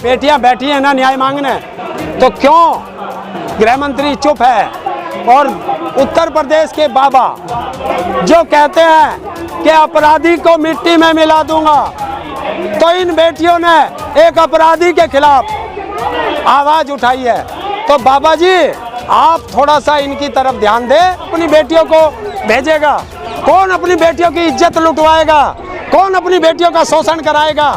बेटियां बैठी हैं ना न्याय मांगने, तो क्यों गृह मंत्री चुप है? और उत्तर प्रदेश के बाबा जो कहते हैं कि अपराधी को मिट्टी में मिला दूंगा, तो इन बेटियों ने एक अपराधी के खिलाफ आवाज उठाई है। तो बाबा जी आप थोड़ा सा इनकी तरफ ध्यान दें। अपनी बेटियों को भेजेगा कौन? अपनी बेटियों की इज्जत लुटवाएगा कौन? अपनी बेटियों का शोषण कराएगा?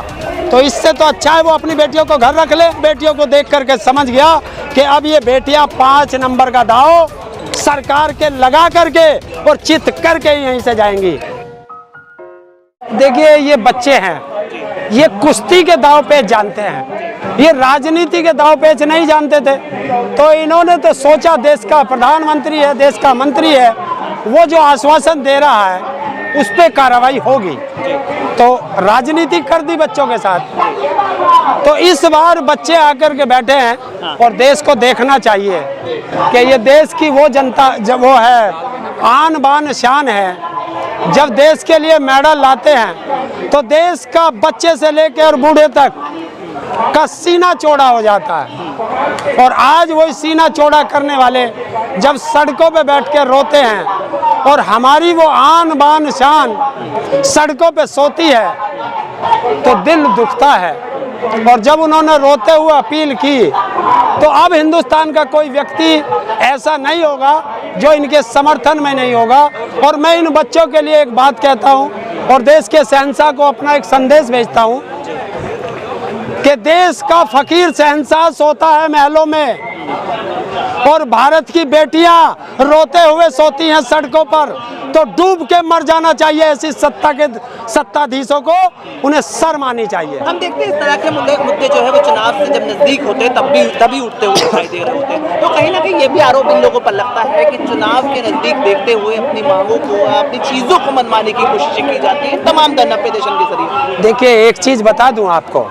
तो इससे तो अच्छा है वो अपनी बेटियों को घर रख ले। बेटियों को देख करके समझ गया कि अब ये बेटियां 5 नंबर का दाव सरकार के लगा करके और चित करके यहीं से जाएंगी। देखिए ये बच्चे हैं, ये कुश्ती के दाव पेच जानते हैं, ये राजनीति के दाव पेच नहीं जानते थे। तो इन्होंने तो सोचा देश का प्रधानमंत्री है, देश का मंत्री है, वो जो आश्वासन दे रहा है उस पर कार्रवाई होगी, तो राजनीति कर दी बच्चों के साथ। तो इस बार बच्चे आकर के बैठे हैं और देश को देखना चाहिए कि ये देश की वो जनता जब वो है, आन बान शान है। जब देश के लिए मेडल लाते हैं तो देश का बच्चे से लेकर बूढ़े तक का सीना चौड़ा हो जाता है। और आज वही सीना चौड़ा करने वाले जब सड़कों पे बैठ के रोते हैं और हमारी वो आन बान शान सड़कों पे सोती है, तो दिल दुखता है। और जब उन्होंने रोते हुए अपील की, तो अब हिंदुस्तान का कोई व्यक्ति ऐसा नहीं होगा जो इनके समर्थन में नहीं होगा। और मैं इन बच्चों के लिए एक बात कहता हूं और देश के शहंशाह को अपना एक संदेश भेजता हूं कि देश का फकीर शहंशाह सोता है महलों में और भारत की बेटियां रोते हुए सोती हैं सड़कों पर। तो डूब के मर जाना चाहिए ऐसी सत्ताधीशों को, उन्हें शर्म आनी चाहिए। हम देखते हैं इस तरह के मुद्दे जो है वो चुनाव से जब नजदीक होते हैं तभी उठते हुए दिखाई दे रहे होते हैं। तो कहीं ना कहीं ये भी आरोप इन लोगों पर लगता है कि चुनाव के नजदीक देखते हुए अपनी मांगों को, अपनी चीजों को मनवाने की कोशिश की जाती है तमाम धरना प्रदर्शन के जरिए। देखिए एक चीज बता दूं आपको,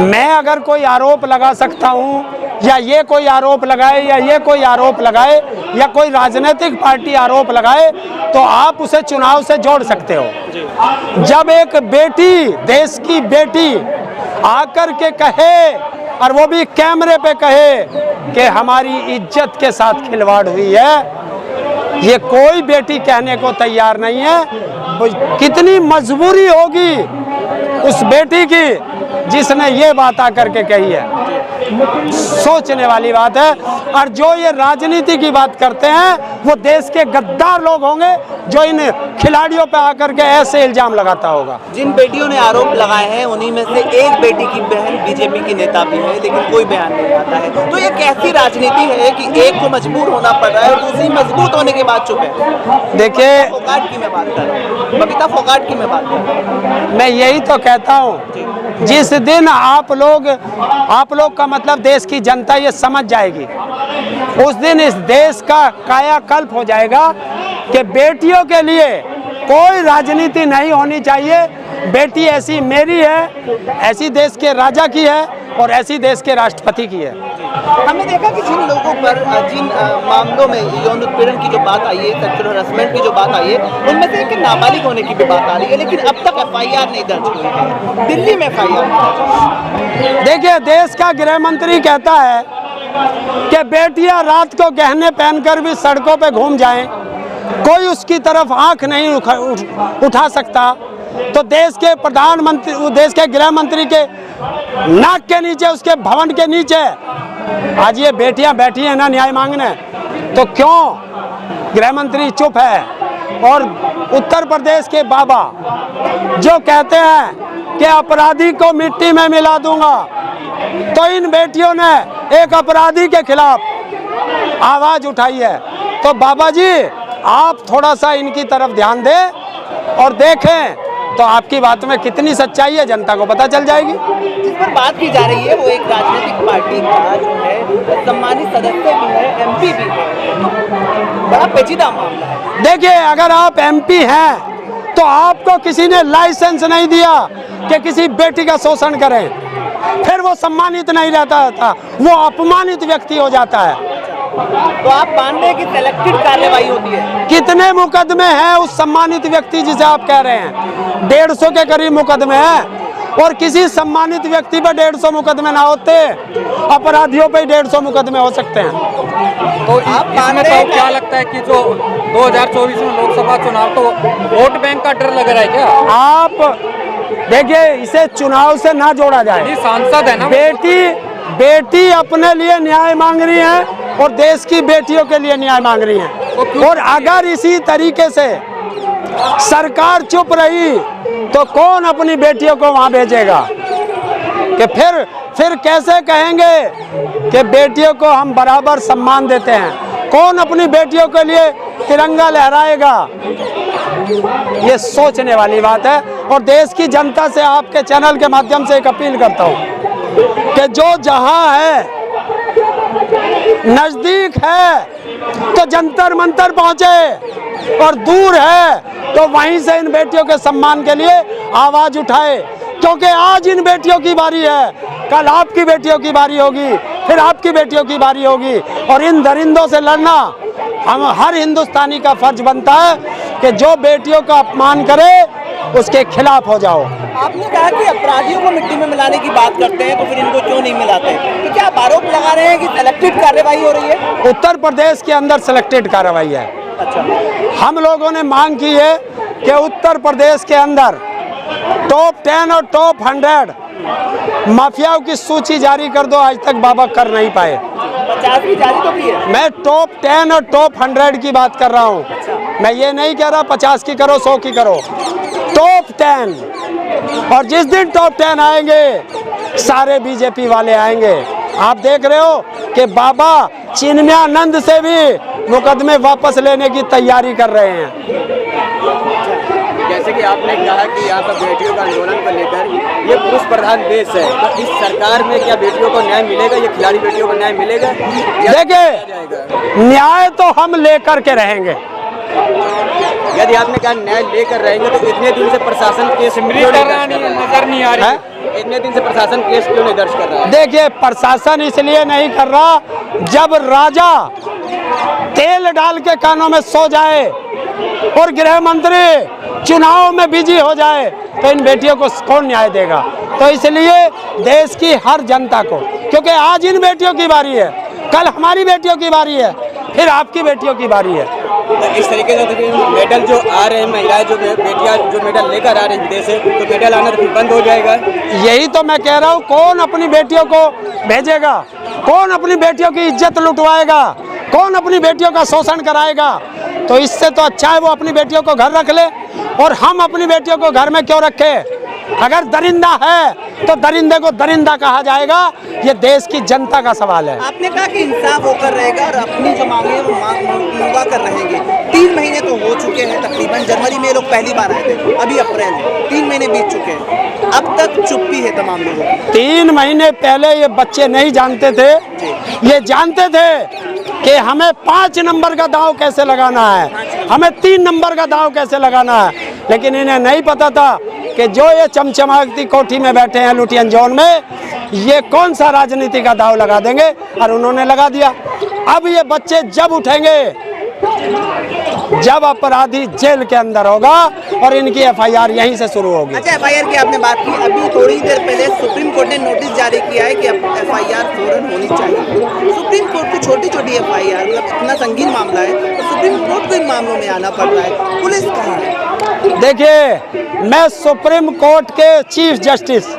मैं अगर कोई आरोप लगा सकता हूं या ये कोई आरोप लगाए या ये कोई आरोप लगाए या कोई राजनीतिक पार्टी आरोप लगाए, तो आप उसे चुनाव से जोड़ सकते हो। जब एक बेटी, देश की बेटी आकर के कहे, और वो भी कैमरे पे कहे कि हमारी इज्जत के साथ खिलवाड़ हुई है, ये कोई बेटी कहने को तैयार नहीं है। कितनी मजबूरी होगी उस बेटी की जिसने ये बात आकर के कही है, सोचने वाली बात है। और जो ये राजनीति की बात करते हैं वो देश के गद्दार लोग होंगे जो इन खिलाड़ियों पे आकर के ऐसे इल्जाम लगाता होगा। जिन बेटियों ने आरोप लगाए हैं उन्हीं में से एक बेटी की बहन बीजेपी की नेता भी है, लेकिन कोई बयान नहीं आता है। तो ये कैसी राजनीति है कि एक को मजबूर होना पड़ रहा है और दूसरी मजबूत होने के बाद चुप है? देखिए फोगाट की मैं बात कर रहा हूँ, बबीता फोगाट की मैं बात कर रहा हूँ। मैं यही तो कहता हूँ, जिस दिन आप लोग का मतलब देश की जनता ये समझ जाएगी, उस दिन इस देश का कायाकल्प हो जाएगा कि बेटियों के लिए कोई राजनीति नहीं होनी चाहिए। बेटी ऐसी मेरी है, ऐसी देश के राजा की है और ऐसी देश के राष्ट्रपति की है। हमने देखा कि जिन लोगों पर, जिन मामलों में यौन उत्पीड़न की जो बात आई है, सेक्सुअल हरासमेंट की जो बात आई है, उनमें से एक नाबालिग होने की भी बात आ रही है, लेकिन अब तक FIR नहीं दर्ज हुई है। दिल्ली में FIR। देखिए देश का गृह मंत्री कहता है कि बेटियां रात को गहने पहनकर भी सड़कों पे घूम जाएं, कोई उसकी तरफ आंख नहीं उठा सकता। तो देश के प्रधानमंत्री, देश के गृह मंत्री के नाक के नीचे, उसके भवन के नीचे आज ये बेटियां बैठी हैं ना न्याय मांगने, तो क्यों गृह मंत्री चुप है? और उत्तर प्रदेश के बाबा जो कहते हैं कि अपराधी को मिट्टी में मिला दूंगा, तो इन बेटियों ने एक अपराधी के खिलाफ आवाज उठाई है। तो बाबा जी आप थोड़ा सा इनकी तरफ ध्यान दें और देखें, तो आपकी बात में कितनी सच्चाई है जनता को पता चल जाएगी। जिस पर बात की जा रही है वो एक राजनीतिक पार्टी का जो है सम्मानित सदस्य भी है, MP भी है, बड़ा पेचीदा मामला है। देखिए अगर आप MP हैं तो आपको किसी ने लाइसेंस नहीं दिया कि किसी बेटी का शोषण करें, फिर वो सम्मानित नहीं रहता था, वो अपमानित व्यक्ति हो जाता है। तो आप मान रहे हैं कि सिलेक्टेड कार्रवाई होती है? कितने मुकदमे हैं उस सम्मानित व्यक्ति जिसे आप कह रहे हैं? 150 के करीब मुकदमे हैं। और किसी सम्मानित व्यक्ति पर 150 मुकदमे ना होते, अपराधियों पे 150 मुकदमे हो सकते हैं। तो इसमें तो क्या लगता है कि जो 2024 में लोकसभा चुनाव, तो वोट बैंक का डर लग रहा है क्या? आप देखिए, इसे चुनाव से ना जोड़ा जाए। सांसद है ना, बेटी अपने लिए न्याय मांग रही है और देश की बेटियों के लिए न्याय मांग रही है। और अगर इसी तरीके से सरकार चुप रही तो कौन अपनी बेटियों को वहां भेजेगा? कि फिर कैसे कहेंगे कि बेटियों को हम बराबर सम्मान देते हैं? कौन अपनी बेटियों के लिए तिरंगा लहराएगा? ये सोचने वाली बात है। और देश की जनता से आपके चैनल के माध्यम से एक अपील करता हूं कि जो जहां है, नजदीक है तो जंतर मंतर पहुंचे, और दूर है तो वहीं से इन बेटियों के सम्मान के लिए आवाज उठाए। क्योंकि आज इन बेटियों की बारी है, कल आपकी बेटियों की बारी होगी, फिर आपकी बेटियों की बारी होगी। और इन दरिंदों से लड़ना हम हर हिंदुस्तानी का फर्ज बनता है कि जो बेटियों का अपमान करे उसके खिलाफ हो जाओ। आपने कहा कि अपराधियों को मिट्टी में मिलाने की बात करते हैं, तो फिर इनको क्यों नहीं मिलाते? तो क्या आप आरोप लगा रहे हैं कि सिलेक्टेड कार्रवाई हो रही है? उत्तर प्रदेश के अंदर सिलेक्टेड कार्रवाई है। अच्छा, हम लोगों ने मांग की है कि उत्तर प्रदेश के अंदर टॉप 10 और टॉप 100 माफियाओं की सूची जारी कर दो। आज तक बाबा कर नहीं पाए। 50 की जारी तो की है। मैं टॉप 10 और टॉप 100 की बात कर रहा हूँ। मैं ये नहीं कह रहा 50 की करो, 100 की करो, टॉप 10। और जिस दिन टॉप 10 आएंगे सारे बीजेपी वाले आएंगे। आप देख रहे हो कि बाबा चिन्मयानंद से भी मुकदमे वापस लेने की तैयारी कर रहे हैं। जैसे कि आपने कहा कि यहाँ पर बेटियों का आंदोलन को लेकर, ये पुरुष प्रधान देश है, तो इस सरकार में क्या बेटियों को न्याय मिलेगा? ये खिलाड़ी बेटियों को न्याय मिलेगा? देखिए, न्याय तो हम लेकर के रहेंगे। यदि आपने कहा न्याय लेकर रहेंगे, तो इतने दिन से प्रशासन केस नजर नहीं आ रही है। इतने दिन से प्रशासन केस क्यों नहीं दर्ज कर रहा है? देखिए, प्रशासन इसलिए नहीं कर रहा, जब राजा तेल डाल के कानों में सो जाए और गृह मंत्री चुनाव में बिजी हो जाए तो इन बेटियों को कौन न्याय देगा? तो इसलिए देश की हर जनता को, क्योंकि आज इन बेटियों की बारी है, कल हमारी बेटियों की बारी है, फिर आपकी बेटियों की बारी है। तो इस तरीके से मेडल जो आ रहे हैं, महिलाएं जो बेटियां जो मेडल लेकर आ रही हैं विदेश से, तो मेडल आना तो बंद हो जाएगा। यही तो मैं कह रहा हूँ, कौन अपनी बेटियों को भेजेगा? कौन अपनी बेटियों की इज्जत लुटवाएगा? कौन अपनी बेटियों का शोषण कराएगा? तो इससे तो अच्छा है वो अपनी बेटियों को घर रख ले। और हम अपनी बेटियों को घर में क्यों रखें? अगर दरिंदा है तो दरिंदे को दरिंदा कहा जाएगा। ये देश की जनता का सवाल है। आपने कहा कि इंसाफ होकर रहेगा और अपनी जो मांगे वो मंगवा कर रहेंगे। 3 महीने तो हो चुके हैं तकरीबन। जनवरी में ये लोग पहली बार आए थे, अभी अप्रैल है, 3 महीने बीत चुके हैं। अब तक चुप्पी है तमाम लोगों की। 3 महीने पहले ये बच्चे नहीं जानते थे, ये जानते थे कि हमें 5 नंबर का दांव कैसे लगाना है, हमें 3 नंबर का दांव कैसे लगाना है। लेकिन इन्हें नहीं पता था कि जो ये चमचमाती कोठी में बैठे हैं लुटियन जोन में, ये कौन सा राजनीति का दांव लगा देंगे, और उन्होंने लगा दिया। अब ये बच्चे जब उठेंगे, जब अपराधी जेल के अंदर होगा और इनकी एफआईआर यहीं से शुरू होगी। अच्छा, एफआईआर की आपने बात की, अभी थोड़ी देर पहले सुप्रीम कोर्ट ने नोटिस जारी किया है कि एफआईआर फौरन होनी चाहिए। सुप्रीम कोर्ट को छोटी छोटी एफआईआर, मतलब इतना संगीन मामला है तो सुप्रीम कोर्ट को इन मामलों में आना पड़ रहा है। पुलिस कहाँ है? देखिए, मैं सुप्रीम कोर्ट के चीफ जस्टिस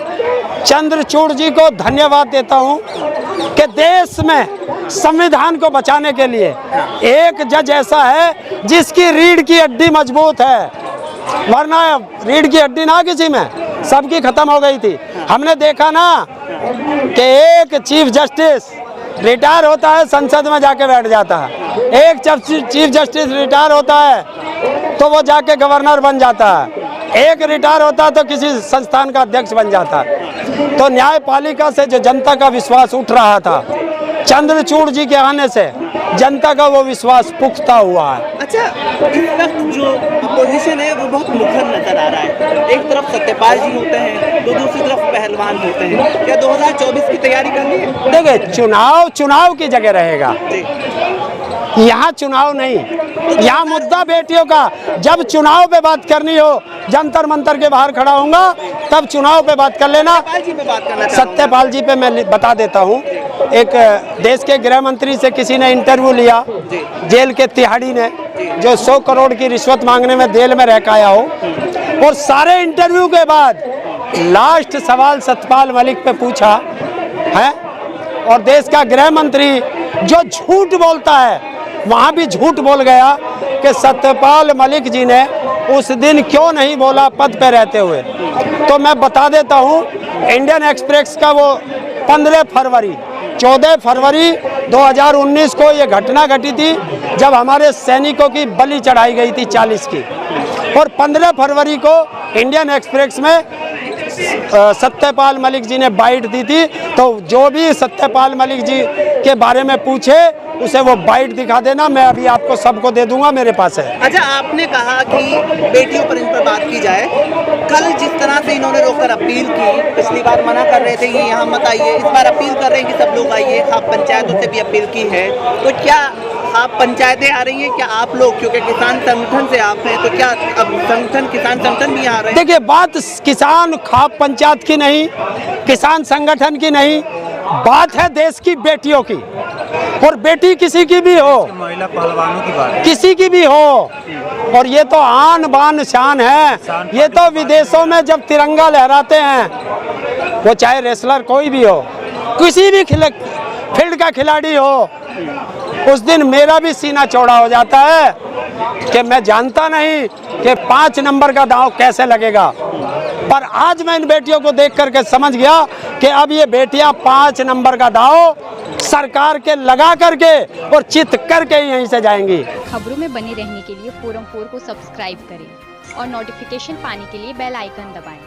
चंद्रचूड़ जी को धन्यवाद देता हूं कि देश में संविधान को बचाने के लिए एक जज ऐसा है जिसकी रीढ़ की हड्डी मजबूत है। वरना रीढ़ की हड्डी ना किसी में, सबकी खत्म हो गई थी। हमने देखा ना कि एक चीफ जस्टिस रिटायर होता है, संसद में जाके बैठ जाता है। एक चीफ जस्टिस रिटायर होता है तो वो जाके गवर्नर बन जाता है। एक रिटायर होता है तो किसी संस्थान का अध्यक्ष बन जाता है। तो न्यायपालिका से जो जनता का विश्वास उठ रहा था, चंद्रचूड़ जी के आने से जनता का वो विश्वास पुख्ता हुआ है। अच्छा, इस वक्त जो अपोजिशन है वो बहुत मुखर नजर आ रहा है। एक तरफ सत्तेपाल जी होते हैं तो दूसरी तरफ पहलवान होते हैं। क्या 2024 की तैयारी करनी है? देखिए, चुनाव की जगह रहेगा। यहाँ चुनाव नहीं, यहाँ मुद्दा बेटियों का। जब चुनाव पे बात करनी हो, जंतर मंतर के बाहर खड़ा होऊंगा, तब चुनाव पे बात कर लेना। सत्यपाल जी पे बात करना चाहता हूं। सत्यपाल जी पे मैं बता देता हूँ। एक देश के गृह मंत्री से किसी ने इंटरव्यू लिया, जेल के तिहाड़ी ने, जो 100 करोड़ की रिश्वत मांगने में जेल में रह के आया हो, और सारे इंटरव्यू के बाद लास्ट सवाल सत्यपाल मलिक पे पूछा है, और देश का गृह मंत्री जो झूठ बोलता है वहाँ भी झूठ बोल गया कि सत्यपाल मलिक जी ने उस दिन क्यों नहीं बोला पद पे रहते हुए। तो मैं बता देता हूँ, इंडियन एक्सप्रेस का वो 14 फरवरी 2019 को ये घटना घटी थी, जब हमारे सैनिकों की बलि चढ़ाई गई थी 40 की, और 15 फरवरी को इंडियन एक्सप्रेस में सत्यपाल मलिक जी ने बाइट दी थी। तो जो भी सत्यपाल मलिक जी के बारे में पूछे उसे वो बाइट दिखा देना, मैं अभी आपको सबको दे दूंगा, मेरे पास है। अच्छा, आपने कहा कि बेटियों पर इन पर बात की जाए। कल जिस तरह से इन्होंने रोककर अपील की, पिछली बार मना कर रहे थे ये यहाँ मत आइए, इस बार अपील कर रहे हैं कि सब लोग आइए। खाप पंचायतों से भी अपील की है, तो क्या खाप पंचायतें आ रही हैं? क्या आप लोग, क्योंकि किसान संगठन से आप हैं, तो क्या अब किसान संगठन भी आ रहे हैं? देखिए, बात किसान खाप पंचायत की नहीं, किसान संगठन की नहीं, बात है देश की बेटियों की। और बेटी किसी की भी हो, महिला पहलवानों की बात, किसी की भी हो, और ये तो आन बान शान है। ये तो विदेशों में जब तिरंगा लहराते हैं, वो चाहे रेसलर कोई भी हो, किसी भी फील्ड का खिलाड़ी हो, उस दिन मेरा भी सीना चौड़ा हो जाता है कि मैं जानता नहीं कि 5 नंबर का दांव कैसे लगेगा। पर आज मैं इन बेटियों को देख करके समझ गया कि अब ये बेटियां 5 नंबर का दांव सरकार के लगा करके और चित करके यहीं से जाएंगी। खबरों में बने रहने के लिए फोरम 4 को सब्सक्राइब करें और नोटिफिकेशन पाने के लिए बेल आइकन दबाएं।